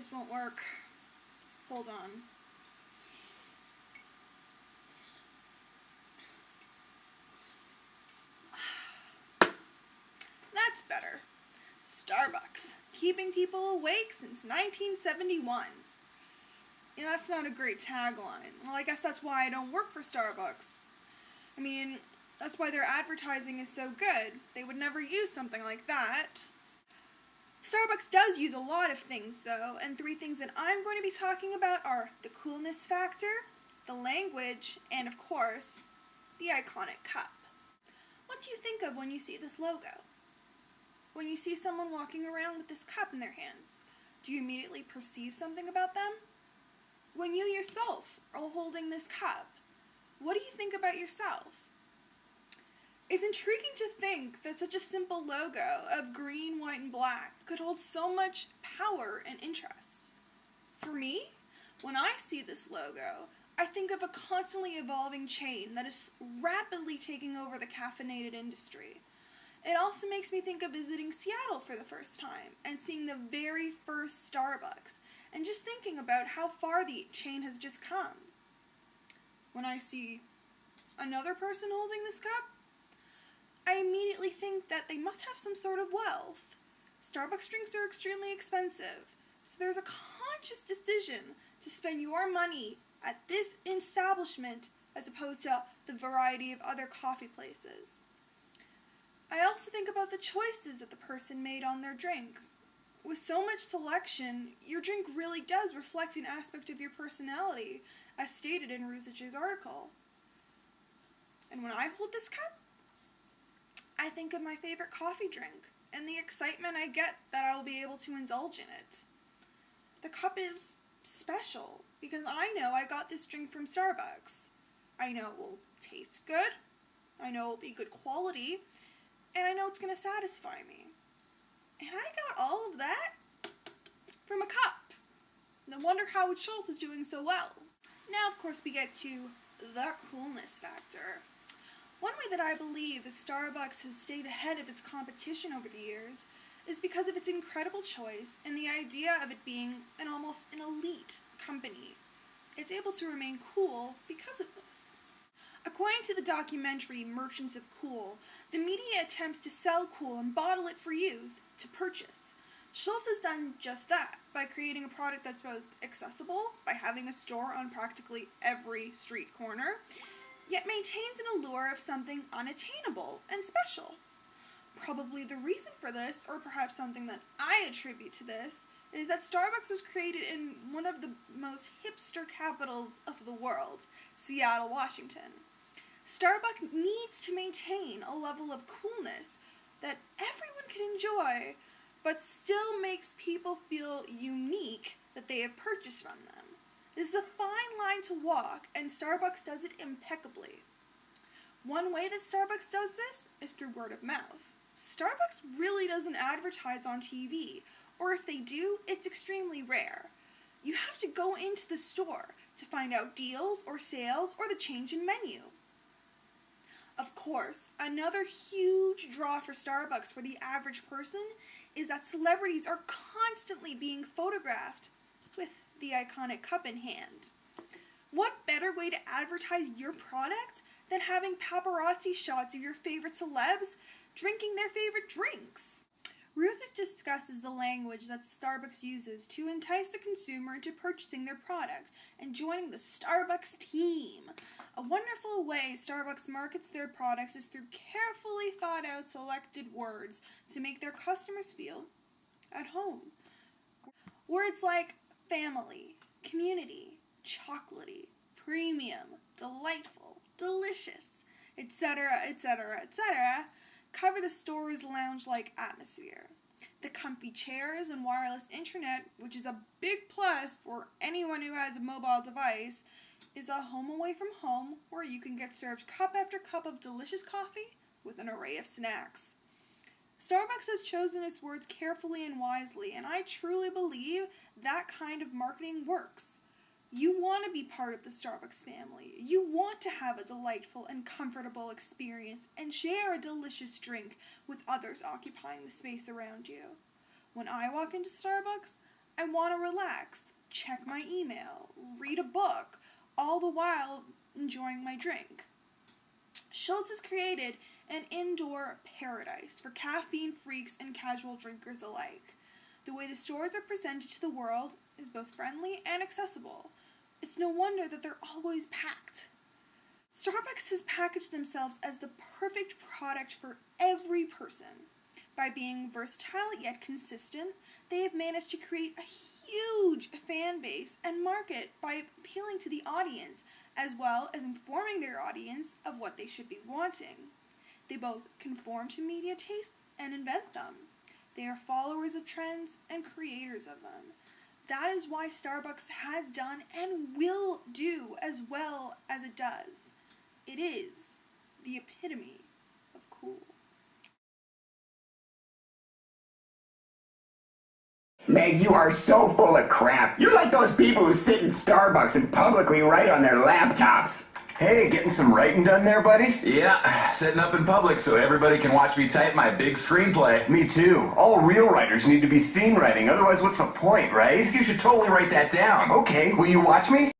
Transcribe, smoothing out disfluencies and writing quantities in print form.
this won't work. Hold on. That's better. Starbucks, keeping people awake since 1971. Yeah, that's not a great tagline. Well, I guess that's why I don't work for Starbucks. I mean, that's why their advertising is so good. They would never use something like that. Starbucks does use a lot of things, though, and 3 things that I'm going to be talking about are the coolness factor, the language, and, of course, the iconic cup. What do you think of when you see this logo? When you see someone walking around with this cup in their hands, do you immediately perceive something about them? When you yourself are holding this cup, what do you think about yourself? It's intriguing to think that such a simple logo of green, white, and black could hold so much power and interest. For me, when I see this logo, I think of a constantly evolving chain that is rapidly taking over the caffeinated industry. It also makes me think of visiting Seattle for the first time and seeing the very first Starbucks and just thinking about how far the chain has just come. When I see another person holding this cup, I immediately think that they must have some sort of wealth. Starbucks drinks are extremely expensive, so there's a conscious decision to spend your money at this establishment as opposed to the variety of other coffee places. I also think about the choices that the person made on their drink. With so much selection, your drink really does reflect an aspect of your personality, as stated in Ruzich's article. And when I hold this cup, I think of my favorite coffee drink and the excitement I get that I will be able to indulge in it. The cup is special because I know I got this drink from Starbucks. I know it will taste good, I know it will be good quality, and I know it's going to satisfy me. And I got all of that from a cup. No wonder Howard Schultz is doing so well. Now, of course, we get to the coolness factor. One way that I believe that Starbucks has stayed ahead of its competition over the years is because of its incredible choice and the idea of it being almost an elite company. It's able to remain cool because of this. According to the documentary Merchants of Cool, the media attempts to sell cool and bottle it for youth to purchase. Schultz has done just that by creating a product that's both accessible, by having a store on practically every street corner, yet maintains an allure of something unattainable and special. Probably the reason for this, or perhaps something that I attribute to this, is that Starbucks was created in one of the most hipster capitals of the world, Seattle, Washington. Starbucks needs to maintain a level of coolness that everyone can enjoy, but still makes people feel unique that they have purchased from them. This is a fine line to walk, and Starbucks does it impeccably. One way that Starbucks does this is through word of mouth. Starbucks really doesn't advertise on TV, or if they do, it's extremely rare. You have to go into the store to find out deals or sales or the change in menu. Of course, another huge draw for Starbucks for the average person is that celebrities are constantly being photographed with the iconic cup in hand. What better way to advertise your product than having paparazzi shots of your favorite celebs drinking their favorite drinks? Ruzich discusses the language that Starbucks uses to entice the consumer into purchasing their product and joining the Starbucks team. A wonderful way Starbucks markets their products is through carefully thought out selected words to make their customers feel at home. Words like family, community, chocolatey, premium, delightful, delicious, etc., etc., etc., cover the store's lounge-like atmosphere. The comfy chairs and wireless internet, which is a big plus for anyone who has a mobile device, is a home away from home where you can get served cup after cup of delicious coffee with an array of snacks. Starbucks has chosen its words carefully and wisely, and I truly believe that kind of marketing works. You want to be part of the Starbucks family. You want to have a delightful and comfortable experience and share a delicious drink with others occupying the space around you. When I walk into Starbucks, I want to relax, check my email, read a book, all the while enjoying my drink. Schultz has created an indoor paradise for caffeine freaks and casual drinkers alike. The way the stores are presented to the world is both friendly and accessible. It's no wonder that they're always packed. Starbucks has packaged themselves as the perfect product for every person. By being versatile yet consistent, they have managed to create a huge fan base and market by appealing to the audience, as well as informing their audience of what they should be wanting. They both conform to media tastes and invent them. They are followers of trends and creators of them. That is why Starbucks has done and will do as well as it does. It is the epitome of cool. Meg, you are so full of crap. You're like those people who sit in Starbucks and publicly write on their laptops. Hey, getting some writing done there, buddy? Yeah, sitting up in public so everybody can watch me type my big screenplay. Me too. All real writers need to be seen writing, otherwise what's the point, right? You should totally write that down. Okay, will you watch me?